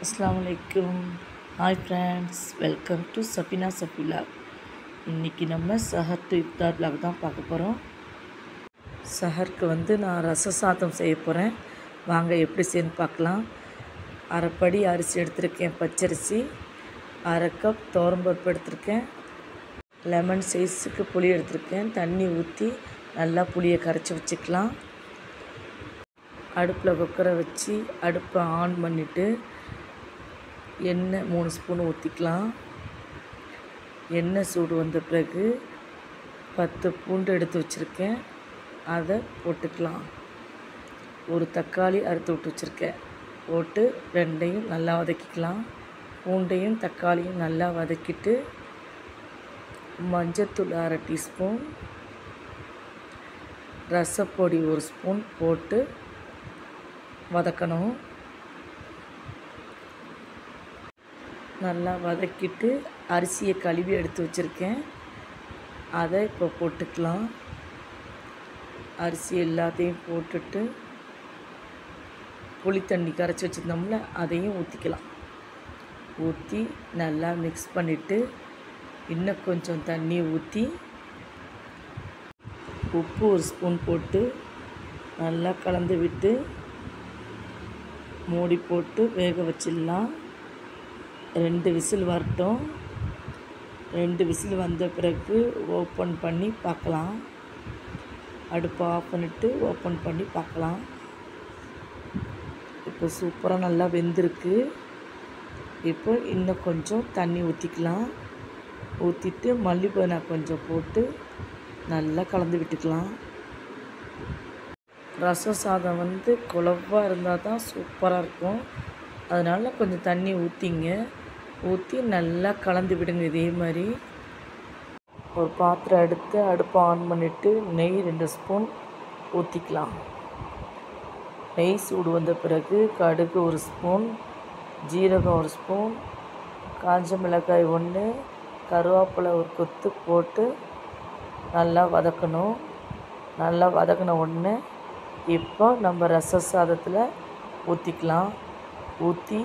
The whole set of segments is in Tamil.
அஸ்ஸலாமு அலைக்கும். Hi friends, welcome to Safina Safila. இன்றைக்கி நம்ம சஹர் டு இஃப்தார் விலாக் தான் பார்க்க போகிறோம். சஹருக்கு நான் ரச சாதம் செய்ய போகிறேன். வாங்க எப்படி செய்யணும்னு பார்க்கலாம். அரைப்படி அரிசி எடுத்திருக்கேன், பச்சரிசி. அரை கப் துவரம்பருப்பு எடுத்திருக்கேன். லெமன் சைஸுக்கு புளி எடுத்திருக்கேன். தண்ணி ஊற்றி நல்லா புளியை கரைச்சி வச்சுக்கலாம். அடுப்பில் குக்கரை வச்சு அடுப்பை ஆன் பண்ணிவிட்டு எண்ணெய் 3 ஸ்பூன் ஊற்றிக்கலாம். எண்ணெய் சூடு வந்த பிறகு 10 பூண்டு எடுத்து வச்சுருக்கேன், அதை போட்டுக்கலாம். ஒரு தக்காளி அறுத்து விட்டு வச்சுருக்கேன், போட்டு ரெண்டையும் நல்லா வதக்கிக்கலாம். பூண்டையும் தக்காளியும் நல்லா வதக்கிட்டு மஞ்சத்தூள் அரை டீஸ்பூன், ரசப்பொடி 1 ஸ்பூன் போட்டு வதக்கணும். நல்லா வதக்கிட்டு அரிசியை கழுவி எடுத்து வச்சுருக்கேன், அதை இப்போ போட்டுக்கலாம். அரிசி எல்லாத்தையும் போட்டுட்டு புளி தண்ணி கரைச்சி வச்சுருந்தோம்ல, அதையும் ஊற்றிக்கலாம். ஊற்றி நல்லா மிக்ஸ் பண்ணிவிட்டு இன்னும் கொஞ்சம் தண்ணி ஊற்றி உப்பு 1 ஸ்பூன் போட்டு நல்லா கலந்து விட்டு மூடி போட்டு வேக வச்சிடலாம். 2 விசில் வரட்டும். 2 விசில் வந்த பிறகு ஓப்பன் பண்ணி பார்க்கலாம். அடுப்பை ஆஃப் பண்ணிவிட்டு ஓப்பன் பண்ணி பார்க்கலாம். இப்போ சூப்பராக நல்லா வெந்திருக்கு. இப்போ இன்னும் கொஞ்சம் தண்ணி ஊற்றிக்கலாம். ஊற்றிட்டு மல்லிப்பூ கொஞ்சம் போட்டு நல்லா கலந்து விட்டுக்கலாம். ரசம் சாதம் குழவா இருந்தால் தான் சூப்பராக இருக்கும். அதனால் கொஞ்சம் தண்ணி ஊற்றிங்க. ஊற்றி நல்லா கலந்து விடுங்க. இதே மாதிரி ஒரு பாத்திரம் எடுத்து அடுப்பை ஆன் பண்ணிவிட்டு நெய் 2 ஸ்பூன் ஊற்றிக்கலாம். நெய் சூடு வந்த பிறகு கடுகு 1 ஸ்பூன், ஜீரகம் 1 ஸ்பூன், காஞ்ச மிளகாய் 1, கருவேப்பிலை 1 கொத்து போட்டு நல்லா வதக்கணும். நல்லா வதக்கின உடனே இப்போ நம்ம ரச சாதத்தில் ஊற்றிக்கலாம். ஊற்றி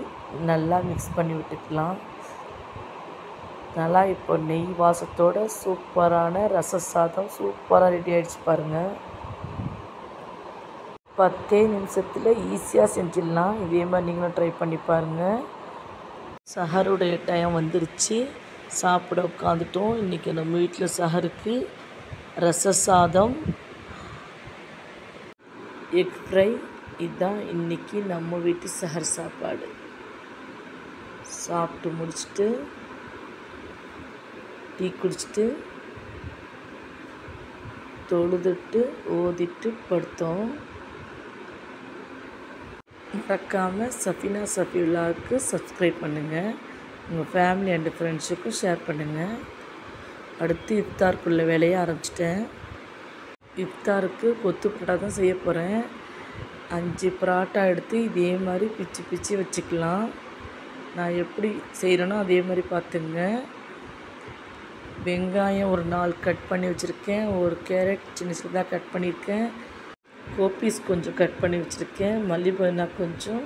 நல்லா மிக்ஸ் பண்ணி விட்டுக்கலாம். நல்லா இப்போ நெய் வாசத்தோட சூப்பரான ரச சாதம் சூப்பராக ரெடி ஆகிடுச்சு பாருங்கள். 10 நிமிஷத்தில் ஈஸியாக செஞ்சிடலாம். இதே மாதிரி நீங்களும் ட்ரை பண்ணி பாருங்கள். சஹருடைய டைம் வந்துருச்சு, சாப்பிட உட்காந்துட்டோம். இன்றைக்கி நம்ம வீட்டில் சஹருக்கு ரச சாதம், எக் ஃப்ரை. இதுதான் இன்றைக்கி நம்ம வீட்டு சஹர் சாப்பாடு. சாப்பிட்டு முடிச்சுட்டு டீ குடிச்சிட்டு தொழுதுட்டு ஓதிட்டு படுத்தோம். மறக்காமல் சஃபினா சஃபிலாவுக்கு சப்ஸ்கிரைப் பண்ணுங்கள். உங்கள் ஃபேமிலி அண்ட் ஃப்ரெண்ட்ஸுக்கும் ஷேர் பண்ணுங்கள். அடுத்து இஃப்தாருக்குள்ள வேலையை ஆரம்பிச்சிட்டேன். இஃப்தாருக்கு கொத்து பரோட்டா தான் செய்ய போகிறேன். 5 பரோட்டா எடுத்து இதே மாதிரி பிச்சு பிச்சு வச்சுக்கலாம். நான் எப்படி செய்கிறேனோ அதே மாதிரி பார்த்துங்க. வெங்காயம் ஒரு 4 கட் பண்ணி வச்சுருக்கேன். ஒரு கேரட் சின்ன சின்னதாக கட் பண்ணியிருக்கேன். கோப்பீஸ் கொஞ்சம் கட் பண்ணி வச்சுருக்கேன். மல்லிப்பூ கொஞ்சம்.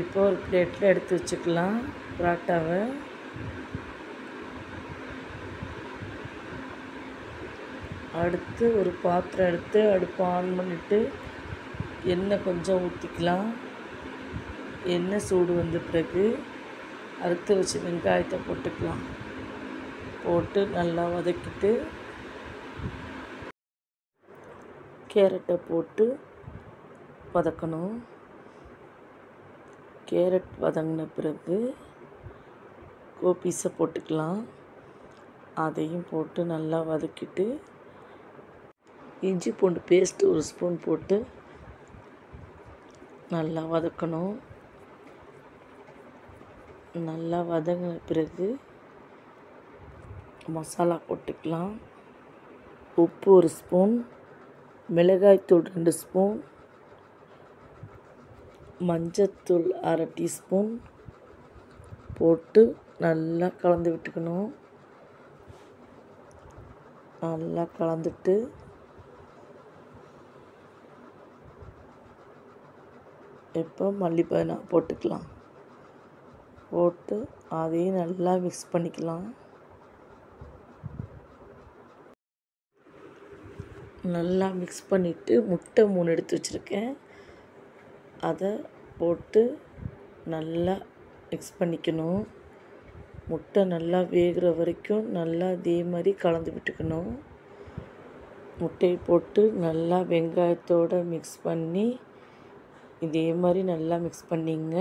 இப்போ ஒரு பிளேட்டில் எடுத்து வச்சுக்கலாம் பரோட்டாவை. அடுத்து ஒரு பாத்திரம் எடுத்து அடுப்பை ஆன் பண்ணிவிட்டு எண்ணெய் கொஞ்சம் ஊற்றிக்கலாம். எண்ணெய் சூடு வந்த பிறகு அறுத்து வச்சு வெங்காயத்தை போட்டுக்கலாம். போட்டு நல்லா வதக்கிட்டு கேரட்டை போட்டு வதக்கணும். கேரட் வதங்கின பிறகு கோப்பீஸை போட்டுக்கலாம். அதையும் போட்டு நல்லா வதக்கிட்டு இஞ்சி பூண்டு பேஸ்ட்டு 1 ஸ்பூன் போட்டு நல்லா வதக்கணும். நல்லா வதங்கின பிறகு மசாலா போட்டுக்கலாம். உப்பு 1 ஸ்பூன், மிளகாய்த்தூள் 2 ஸ்பூன், மஞ்சத்தூள் அரை டீஸ்பூன் போட்டு நல்லா கலந்து விட்டுக்கணும். நல்லா கலந்துட்டு இப்போ மல்லி புதினா போட்டுக்கலாம். போட்டு அதையும் நல்லா மிக்ஸ் பண்ணிக்கலாம். நல்லா மிக்ஸ் பண்ணிவிட்டு முட்டை 3 எடுத்து வச்சுருக்கேன். அதை போட்டு நல்லா மிக்ஸ் பண்ணிக்கணும். முட்டை நல்லா வேகிற வரைக்கும் நல்லா இதே மாதிரி கலந்து விட்டுக்கணும். முட்டையை போட்டு நல்லா வெங்காயத்தோடு மிக்ஸ் பண்ணி இதே மாதிரி நல்லா மிக்ஸ் பண்ணிங்க.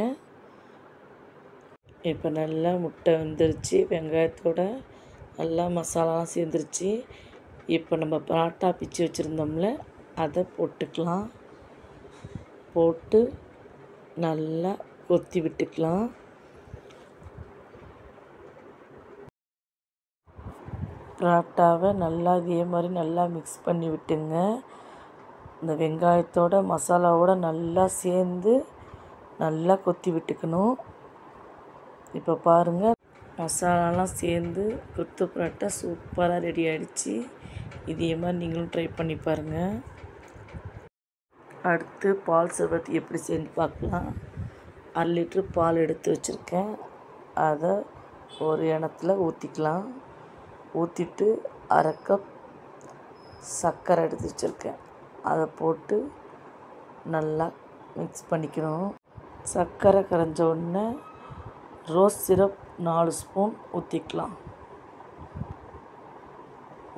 இப்போ நல்லா முட்டை வெந்துருச்சு, வெங்காயத்தோட நல்லா மசாலாலாம் சேர்ந்துருச்சு. இப்போ நம்ம பரோட்டா பிச்சு வச்சுருந்தோம்ல, அதை போட்டுக்கலாம். போட்டு நல்லா கொத்தி விட்டுக்கலாம். பரோட்டாவை நல்லா இதே மாதிரி நல்லா மிக்ஸ் பண்ணி விட்டுங்க. இந்த வெங்காயத்தோட மசாலாவோட நல்லா சேர்ந்து நல்லா கொத்தி விட்டுக்கணும். இப்போ பாருங்கள், மசாலாலாம் சேர்ந்து கொத்து பரோட்டா சூப்பராக ரெடி ஆகிடுச்சு. இதே மாதிரி நீங்களும் ட்ரை பண்ணி பாருங்கள். அடுத்து பால் சர்பத் எப்படி செஞ்சு பார்க்கலாம். 1/2 லிட்ரு பால் எடுத்து வச்சுருக்கேன். அதை ஒரு எண்ணத்தில் ஊற்றிக்கலாம். ஊற்றிட்டு 1/2 கப் சர்க்கரை எடுத்து வச்சுருக்கேன். அதை போட்டு நல்லா மிக்ஸ் பண்ணிக்கணும். சர்க்கரை கரைஞ்ச உடனே ரோஸ் சிரப் 4 ஸ்பூன் ஊற்றிக்கலாம்.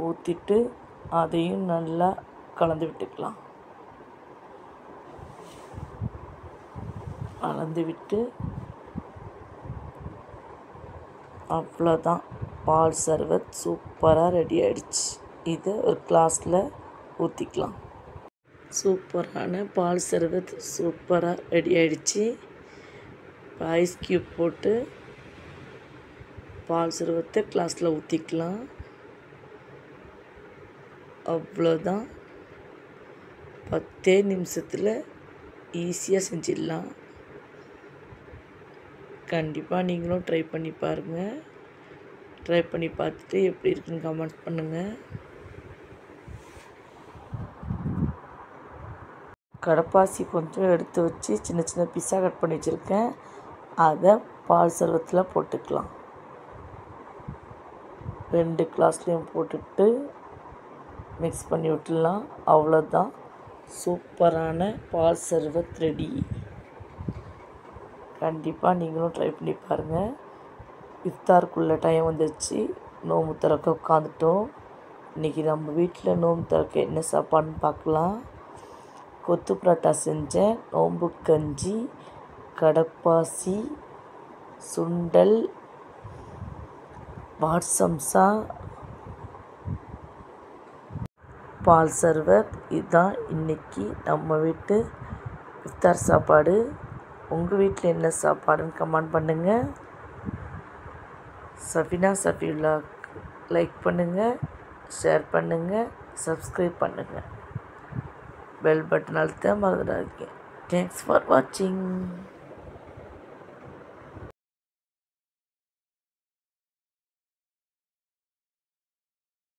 ஊற்றிட்டு அதையும் நல்லா கலந்து விட்டுக்கலாம். கலந்து விட்டு அவ்வளோதான், பால் சர்பத் சூப்பராக ரெடி ஆகிடுச்சு. இதை ஒரு கிளாஸில் ஊற்றிக்கலாம். சூப்பரான பால் சர்பத் சூப்பராக ரெடி ஆகிடுச்சு. ஐஸ் க்யூப் போட்டு பால் சர்பத்தை கிளாஸில் ஊற்றிக்கலாம். அவ்வளோதான், 10 நிமிஷத்தில் ஈஸியாக செஞ்சிடலாம். கண்டிப்பாக நீங்களும் ட்ரை பண்ணி பாருங்கள். ட்ரை பண்ணி பார்த்துட்டு எப்படி இருக்குன்னு கமெண்ட் பண்ணுங்கள். கடப்பாசி கொஞ்சம் எடுத்து வச்சு சின்ன சின்ன பீஸாக கட் பண்ணி வச்சுருக்கேன். அதை பால் சர்பத்தில் போட்டுக்கலாம். 2 கிளாஸ்லேயும் போட்டுட்டு மிக்ஸ் பண்ணி விட்டுடலாம். அவ்வளோதான், சூப்பரான பால் சர்பத் ரெடி. கண்டிப்பாக நீங்களும் ட்ரை பண்ணி பாருங்கள். இஃப்தாருக்குள்ள டைம் வந்துடுச்சு. நோம்பு திறக்க உட்காந்துட்டோம். இன்றைக்கி நம்ம வீட்டில் நோம்பு திறக்க என்ன சாப்பாடுன்னு பார்க்கலாம். கொத்து பரோட்டா செஞ்சேன், நோம்பு கஞ்சி, கடப்பாசி, சுண்டல், வாட்சம்சா, பால் சர்பத். இதுதான் இன்றைக்கி நம்ம வீட்டு இஃப்தார் சாப்பாடு. உங்கள் வீட்டில் என்ன சாப்பாடுன்னு கமெண்ட் பண்ணுங்கள். சஃபினா சஃபி விலாக் லைக் பண்ணுங்கள், ஷேர் பண்ணுங்கள், சப்ஸ்கிரைப் பண்ணுங்கள். பெல் பட்டன் அழுத்த மறந்துடாதீங்க. தேங்க்ஸ் ஃபார் வாட்சிங்.